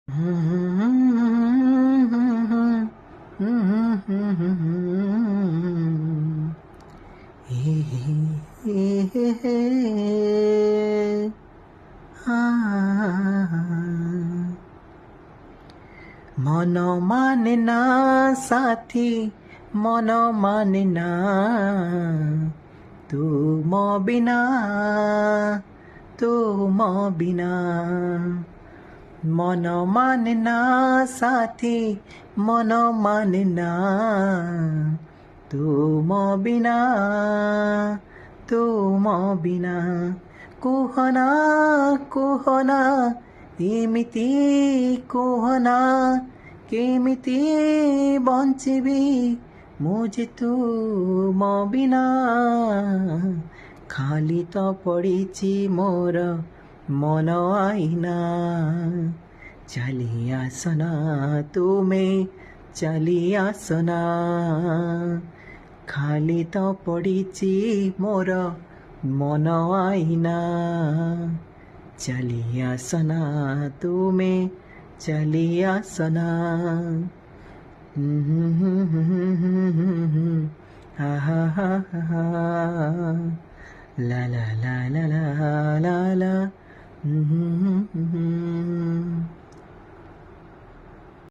মন মানে না সাথী, মন মানে না তুম বিনা, তুম বিনা। মন মানে না সাথী, মন মানে না তুম বিনা, তুম বিনা। কুহনা କୁହନା ଏମିତି କୁହନା, କେମିତି ବଞ୍ଚିବି ମୁଁ ଯେ ତୁମ ବିନା। ଖାଲି ତ ପଡ଼ିଛି ମୋର ମନ ଆଇନା, ଚାଲି ଆସନା ତୁମେ, ଚାଲି ଆସନା। ଖାଲି ତ ପଡ଼ିଛି ମୋର ମନ ଆଇନା, ଚାଲି ଆସନା ତୁମେ, ଚାଲି ଆସନା। ଆହା ହା ଲା ଲା ଲା ଲା ଲା ଲା ଲା।